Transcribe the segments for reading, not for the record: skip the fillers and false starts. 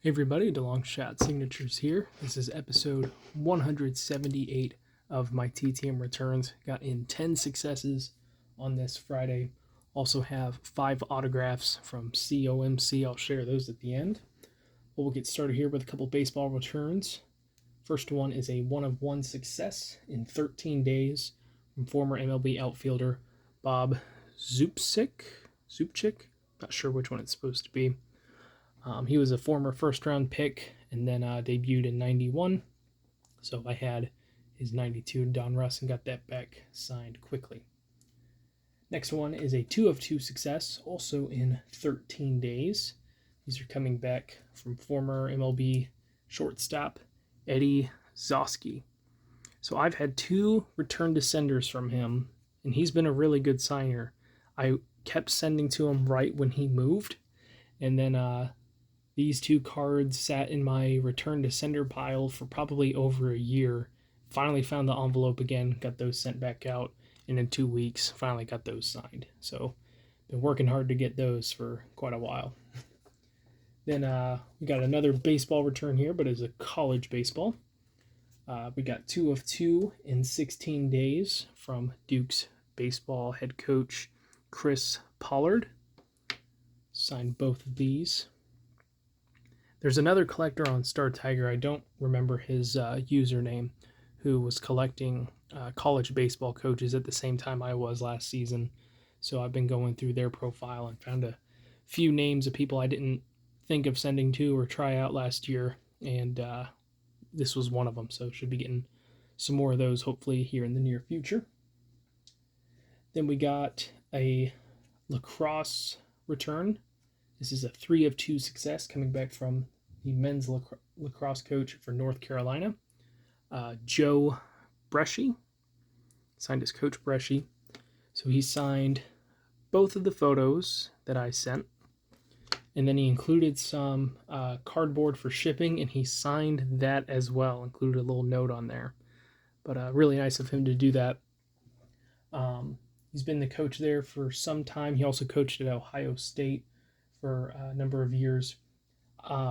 Hey everybody, DeLong Shot Signatures here. This is episode 178 of my TTM returns. Got in 10 successes on this Friday. Also have 5 autographs from COMC. I'll share those at the end. But we'll get started here with a couple baseball returns. First one is a 1-of-1 success in 13 days from former MLB outfielder Bob Zupchik. Not sure which one it's supposed to be. He was a former first-round pick and then debuted in 91. So I had his 92 Don Russ and got that back signed quickly. Next one is a 2-of-2 success, also in 13 days. These are coming back from former MLB shortstop Eddie Zosky. So I've had 2 return to senders from him, and he's been a really good signer. I kept sending to him right when he moved, and then these 2 cards sat in my return to sender pile for probably over a year. Finally found the envelope again, got those sent back out, and in 2 weeks, finally got those signed. So, been working hard to get those for quite a while. Then we got another baseball return here, but it's a college baseball. We got 2-of-2 in 16 days from Duke's baseball head coach Chris Pollard. Signed both of these. There's another collector on Star Tiger, I don't remember his username, who was collecting college baseball coaches at the same time I was last season. So I've been going through their profile and found a few names of people I didn't think of sending to or try out last year, and this was one of them, so should be getting some more of those hopefully here in the near future. Then we got a lacrosse return. This is a 3-of-2 success coming back from the men's lacrosse coach for North Carolina, Joe Bresci. Signed as Coach Bresci. So he signed both of the photos that I sent, and then he included some cardboard for shipping, and he signed that as well, included a little note on there. But really nice of him to do that. He's been the coach there for some time. He also coached at Ohio State for a number of years.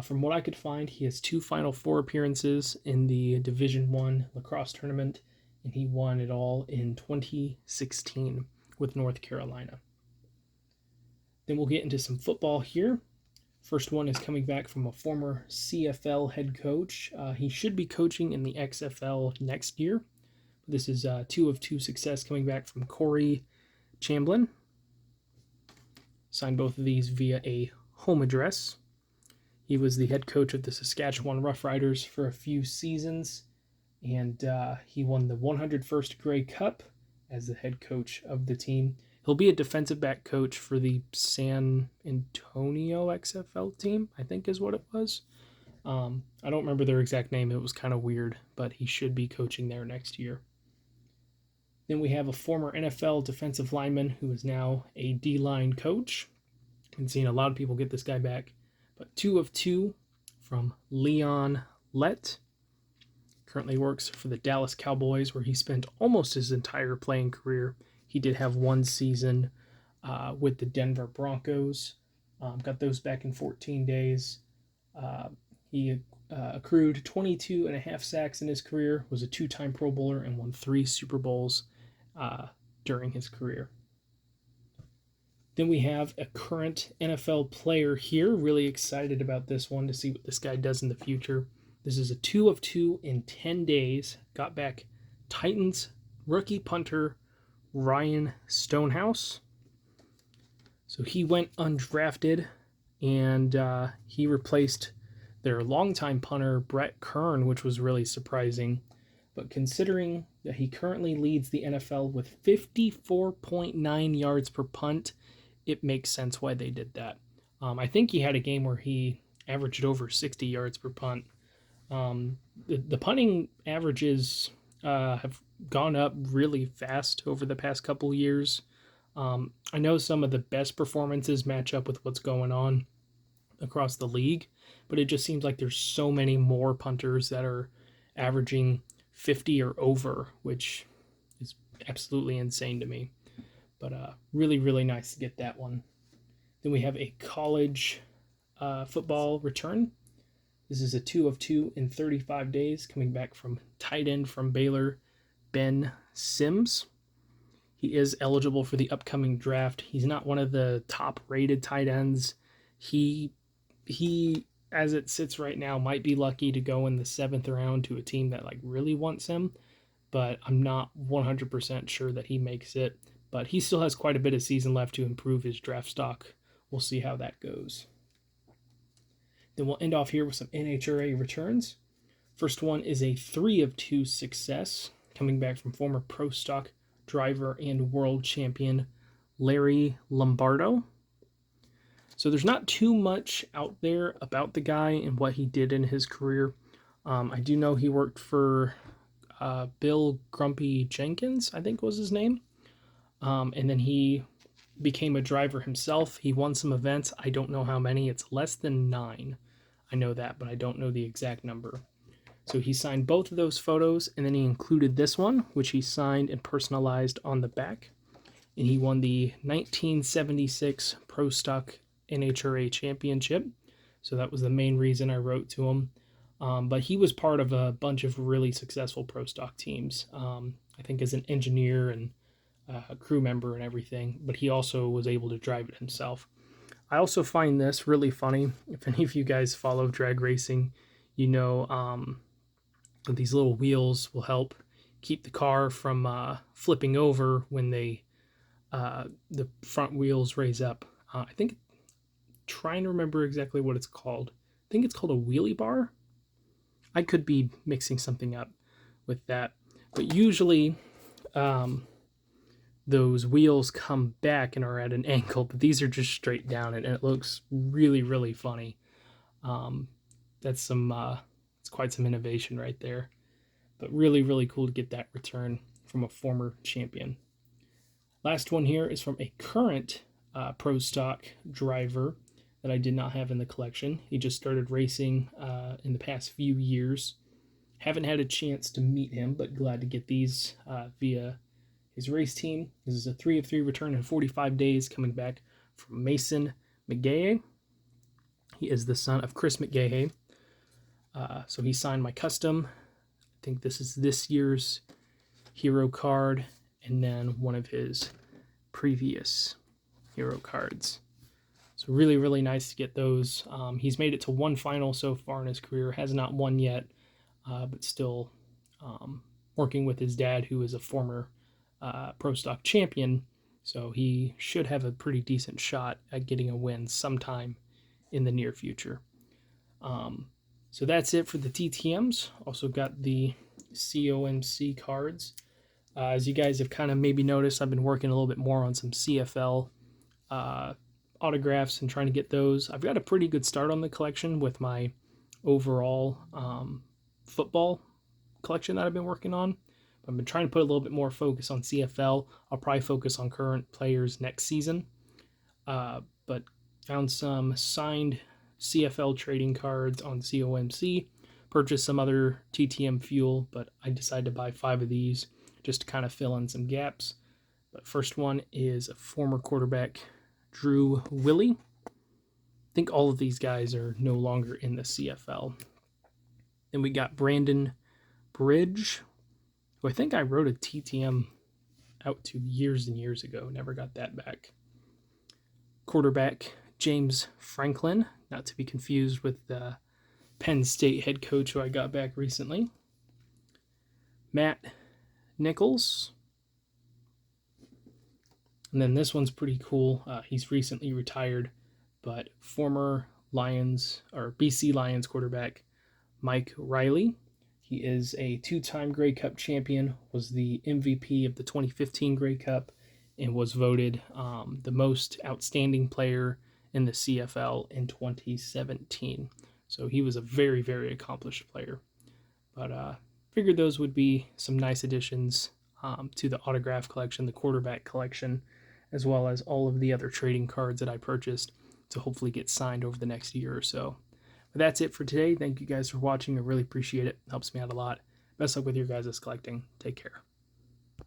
From what I could find, he has 2 Final Four appearances in the Division I lacrosse tournament, and he won it all in 2016 with North Carolina. Then we'll get into some football here. First one is coming back from a former CFL head coach. He should be coaching in the XFL next year. This is 2-of-2 success coming back from Corey Chamblin. Signed both of these via a home address. He was the head coach of the Saskatchewan Roughriders for a few seasons, and he won the 101st Grey Cup as the head coach of the team. He'll be a defensive back coach for the San Antonio XFL team, I think is what it was. I don't remember their exact name. It was kind of weird, but he should be coaching there next year. Then we have a former NFL defensive lineman who is now a D-line coach. I've seen a lot of people get this guy back. But 2-of-2 from Leon Lett. Currently works for the Dallas Cowboys, where he spent almost his entire playing career. He did have 1 season with the Denver Broncos. Got those back in 14 days. He accrued 22.5 sacks in his career, was a 2-time Pro Bowler, and won 3 Super Bowls during his career. Then we have a current NFL player here. Really excited about this one to see what this guy does in the future. This is a 2-of-2 in 10 days. Got back Titans rookie punter Ryan Stonehouse. So he went undrafted, and he replaced their longtime punter Brett Kern, which was really surprising. But considering that he currently leads the NFL with 54.9 yards per punt, it makes sense why they did that. I think he had a game where he averaged over 60 yards per punt. The punting averages have gone up really fast over the past couple years. I know some of the best performances match up with what's going on across the league, but it just seems like there's so many more punters that are averaging 50 or over, which is absolutely insane to me. But really, really nice to get that one. Then we have a college football return. This is a 2 of 2 in 35 days, coming back from tight end from Baylor, Ben Sims. He is eligible for the upcoming draft. He's not one of the top rated tight ends. He, as it sits right now, might be lucky to go in the 7th round to a team that like really wants him, but I'm not 100% sure that he makes it. But he still has quite a bit of season left to improve his draft stock. We'll see how that goes. Then we'll end off here with some NHRA returns. First one is a 3 of 2 success, coming back from former pro stock driver and world champion Larry Lombardo. So there's not too much out there about the guy and what he did in his career. I do know he worked for Bill Grumpy Jenkins, I think was his name. And then he became a driver himself. He won some events. I don't know how many. It's less than 9. I know that, but I don't know the exact number. So he signed both of those photos, and then he included this one, which he signed and personalized on the back. And he won the 1976 Pro Stock NHRA Championship. So that was the main reason I wrote to him. But he was part of a bunch of really successful Pro Stock teams, I think as an engineer and a crew member and everything. But he also was able to drive it himself. I also find this really funny. If any of you guys follow drag racing, you know these little wheels will help keep the car from flipping over when the front wheels raise up. I think, trying to remember exactly what it's called. I think it's called a wheelie bar. I could be mixing something up with that. But usually those wheels come back and are at an angle, but these are just straight down, and it looks really, really funny. That's it's quite some innovation right there. But really, really cool to get that return from a former champion. Last one here is from a current pro stock driver that I did not have in the collection. He just started racing in the past few years. Haven't had a chance to meet him, but glad to get these via his race team. This is a 3 of 3 return in 45 days, coming back from Mason McGahey. He is the son of Chris McGahey. So he signed my custom. I think this is this year's hero card, and then one of his previous hero cards. So really, really nice to get those. He's made it to one final so far in his career. Has not won yet, but still working with his dad, who is a former pro stock champion. So he should have a pretty decent shot at getting a win sometime in the near future. So that's it for the TTMs. Also got the COMC cards. As you guys have kind of maybe noticed, I've been working a little bit more on some CFL autographs and trying to get those. I've got a pretty good start on the collection with my overall football collection that I've been working on. I've been trying to put a little bit more focus on CFL. I'll probably focus on current players next season. But found some signed CFL trading cards on COMC. Purchased some other TTM fuel, but I decided to buy 5 of these just to kind of fill in some gaps. But first one is a former quarterback, Drew Willie. I think all of these guys are no longer in the CFL. Then we got Brandon Bridge, who I think I wrote a TTM out to years and years ago. Never got that back. Quarterback, James Franklin, not to be confused with the Penn State head coach who I got back recently. Matt Nichols. And then this one's pretty cool. He's recently retired, but former Lions or BC Lions quarterback Mike Riley. He is a 2-time Grey Cup champion, was the MVP of the 2015 Grey Cup, and was voted the most outstanding player in the CFL in 2017. So he was a very, very accomplished player. But figured those would be some nice additions to the autograph collection, the quarterback collection, as well as all of the other trading cards that I purchased to hopefully get signed over the next year or so. But that's it for today. Thank you guys for watching. I really appreciate it. It helps me out a lot. Best luck with your guys' collecting. Take care.